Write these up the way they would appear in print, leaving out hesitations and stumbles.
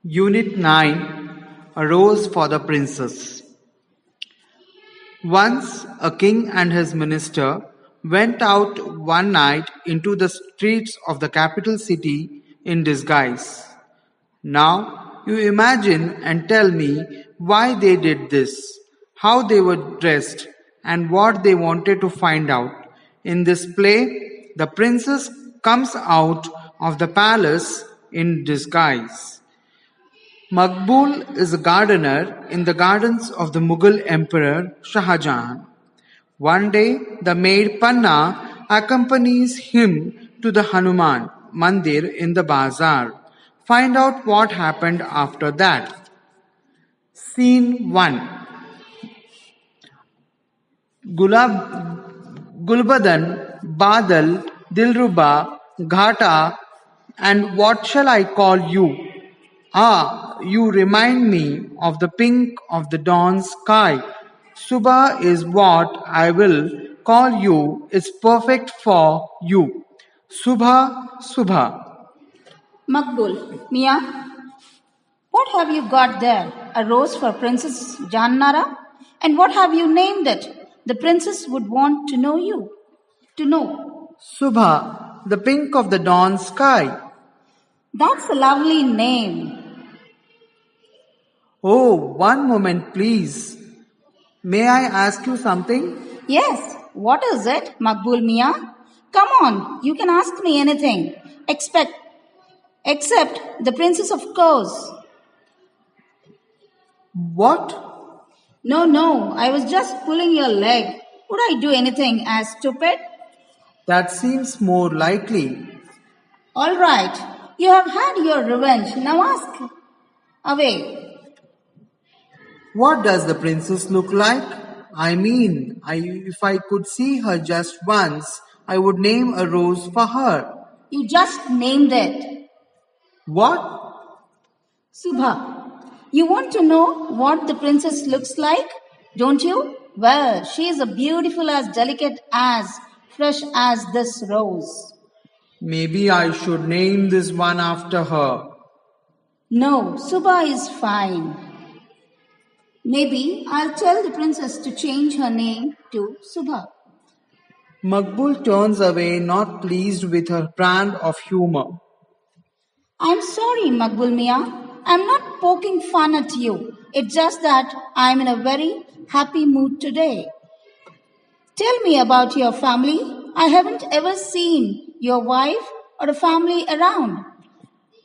Unit 9, A Rose for the Princess. Once a king and his minister went out one night into the streets of the capital city in disguise. Now you imagine and tell me why they did this, how they were dressed, and what they wanted to find out. In this play, the princess comes out of the palace in disguise. Maqbul is a gardener in the gardens of the Mughal Emperor Shah Jahan. One day, the maid Panna accompanies him to the Hanuman Mandir in the bazaar. Find out what happened after that. Scene 1. Gulbadan, Badal, Dilruba, Ghata, and what shall I call you? Ah, you remind me of the pink of the dawn sky. Subha is what I will call you. It's perfect for you. Subha, Subha. Maqbul, Mia, what have you got there? A rose for Princess Jahannara? And what have you named it? The princess would want to know you. To know. Subha, the pink of the dawn sky. That's a lovely name. Oh, one moment, please. May I ask you something? Yes, what is it, Maqbul Mia? Come on, you can ask me anything. Except the princess, of course. What? No, I was just pulling your leg. Would I do anything as stupid? That seems more likely. All right, you have had your revenge. Now ask away. What does the princess look like? I mean, if I could see her just once, I would name a rose for her. You just named it. What? Subha, you want to know what the princess looks like, don't you? Well, she is as beautiful, as delicate, as fresh as this rose. Maybe I should name this one after her. No, Subha is fine. Maybe I'll tell the princess to change her name to Subha. Maqbul turns away, not pleased with her brand of humor. I'm sorry, Maqbul Mia. I'm not poking fun at you. It's just that I'm in a very happy mood today. Tell me about your family. I haven't ever seen your wife or a family around.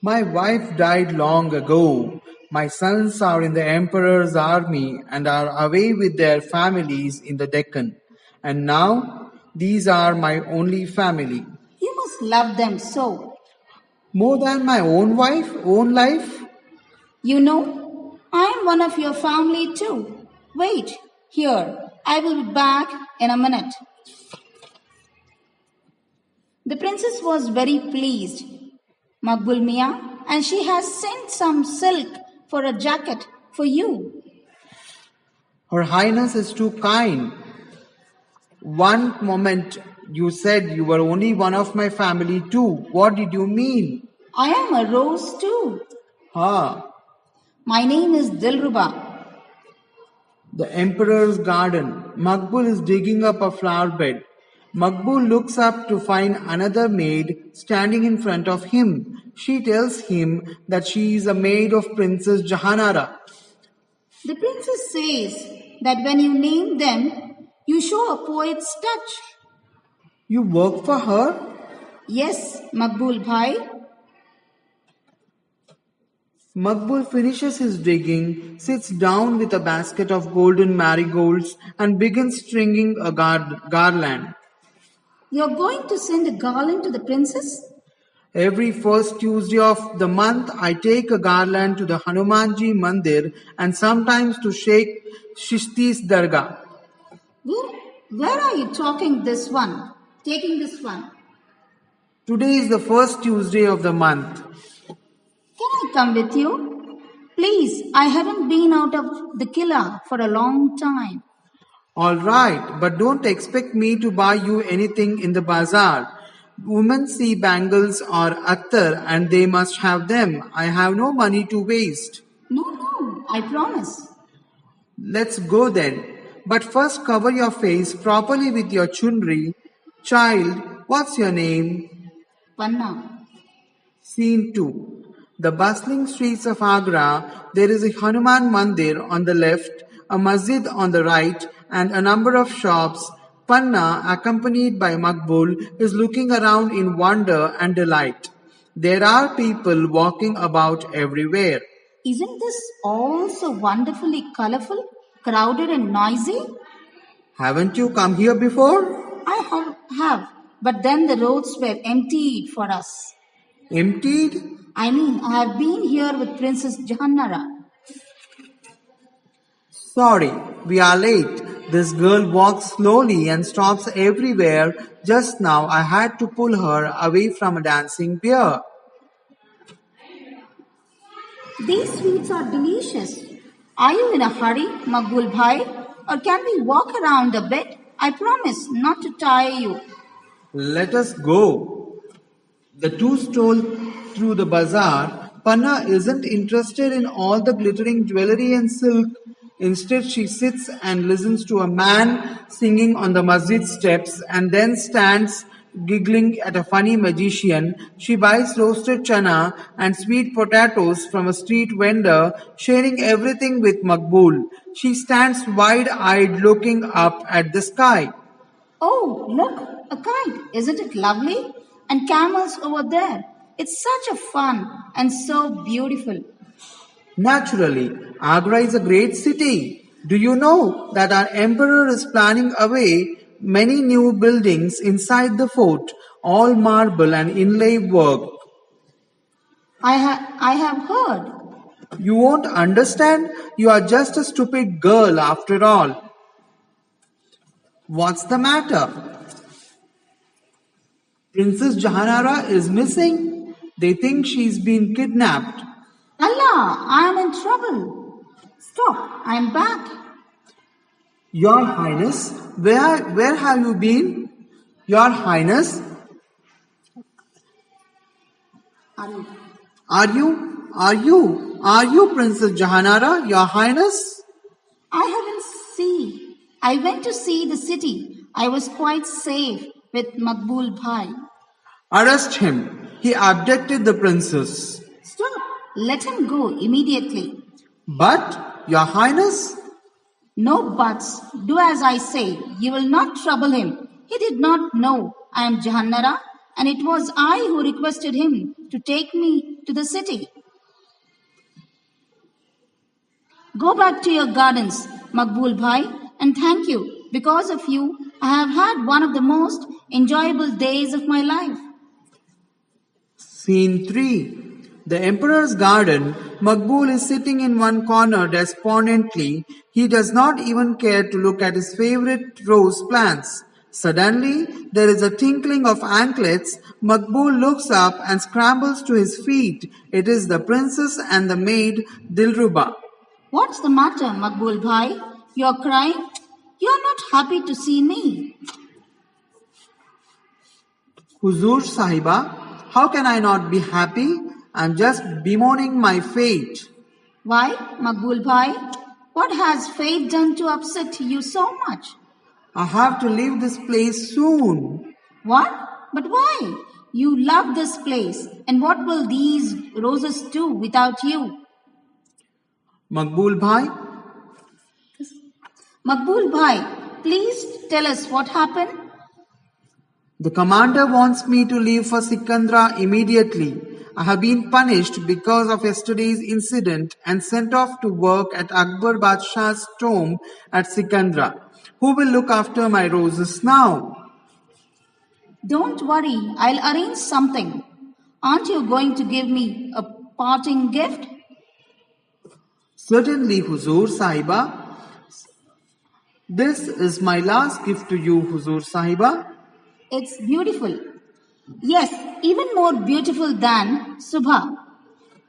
My wife died long ago. My sons are in the emperor's army and are away with their families in the Deccan. And now, these are my only family. You must love them so. More than my own life? You know, I am one of your family too. Wait, here. I will be back in a minute. The princess was very pleased, Maqbul Mia, and she has sent some silk for a jacket for you. Her Highness is too kind. One moment you said you were only one of my family too. What did you mean? I am a rose too. Ah, My name is Dilruba. the emperor's garden. Maqbul is digging up a flower bed. Maqbul looks up to find another maid standing in front of him. She tells him that she is a maid of Princess Jahanara. The princess says that when you name them, you show a poet's touch. You work for her? Yes, Maqbul Bhai. Maqbul finishes his digging, sits down with a basket of golden marigolds and begins stringing a garland. You're going to send a garland to the princess? Every first Tuesday of the month, I take a garland to the Hanumanji Mandir and sometimes to Sheikh Shishti's Dargah. Where are you taking this one? Today is the first Tuesday of the month. Can I come with you? Please, I haven't been out of the Killa for a long time. All right, but don't expect me to buy you anything in the bazaar. Women see bangles or attar and they must have them. I have no money to waste. No, no, I promise. Let's go then. But first cover your face properly with your chunri. Child, what's your name? Panna. Scene 2. The bustling streets of Agra. There is a Hanuman Mandir on the left, a masjid on the right, and a number of shops. Panna, accompanied by Makbul, is looking around in wonder and delight. There are people walking about everywhere. Isn't this all so wonderfully colorful, crowded, and noisy? Haven't you come here before? I have, but then the roads were emptied for us. Emptied? I mean, I have been here with Princess Jahannara. Sorry, we are late. This girl walks slowly and stops everywhere. Just now I had to pull her away from a dancing bear. These sweets are delicious. Are you in a hurry, Makbul Bhai? Or can we walk around a bit? I promise not to tire you. Let us go. The two stroll through the bazaar. Panna isn't interested in all the glittering jewelry and silk. Instead, she sits and listens to a man singing on the masjid steps and then stands giggling at a funny magician. She buys roasted chana and sweet potatoes from a street vendor, sharing everything with Makbul. She stands wide-eyed looking up at the sky. Oh, look, a kite. Isn't it lovely? And camels over there. It's such a fun and so beautiful. Naturally, Agra is a great city. Do you know that our emperor is planning away many new buildings inside the fort, all marble and inlay work? I have heard. You won't understand. You are just a stupid girl after all. What's the matter? Princess Jahanara is missing. They think she's been kidnapped. Allah, I am in trouble. Stop, I am back. Your Highness, where have you been? Your Highness, Ali. Are you Princess Jahanara, Your Highness? I haven't seen. I went to see the city. I was quite safe with Makbul Bhai. Arrest him. He abducted the princess. Stop. Let him go immediately. But, Your Highness, No buts. Do as I say. You will not trouble him. He did not know I am Jahannara, and it was I who requested him to take me to the city. Go back to your gardens, Makbul Bhai, and thank you. Because of you, I have had one of the most enjoyable days of my life. Scene 3. The Emperor's garden. Makbul is sitting in one corner despondently. He does not even care to look at his favorite rose plants. Suddenly, there is a tinkling of anklets. Makbul looks up and scrambles to his feet. It is the princess and the maid Dilruba. What's the matter, Makbul Bhai? You're crying? You're not happy to see me. Huzur Sahiba, how can I not be happy? I'm just bemoaning my fate. Why, Makbul Bhai? What has fate done to upset you so much? I have to leave this place soon. What? But why? You love this place, and what will these roses do without you? Makbul Bhai, Makbul Bhai, please tell us what happened. the commander wants me to leave for Sikandra immediately. I have been punished because of yesterday's incident and sent off to work at Akbar Badshah's tomb at Sikandra. Who will look after my roses now? Don't worry, I'll arrange something. Aren't you going to give me a parting gift? Certainly, Huzur Sahiba. This is my last gift to you, Huzur Sahiba. It's beautiful. Yes, even more beautiful than Subha.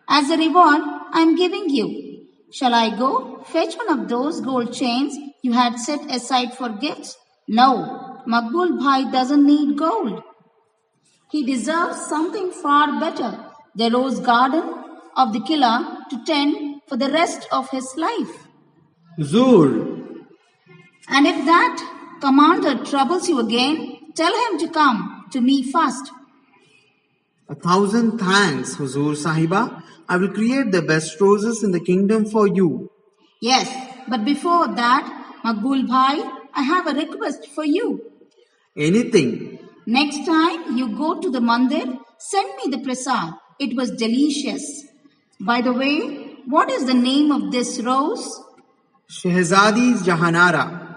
As a reward, I'm giving you. Shall I go fetch one of those gold chains you had set aside for gifts? No, Makbul Bhai doesn't need gold. He deserves something far better, the rose garden of the killer to tend for the rest of his life. Zur, And if that commander troubles you again, tell him to come to me first. 1,000 thanks, Huzur Sahiba. I will create the best roses in the kingdom for you. Yes, but before that, Makbul Bhai, I have a request for you. Anything. Next time you go to the mandir, send me the prasad. It was delicious. By the way, what is the name of this rose? Shehzadi's Jahanara.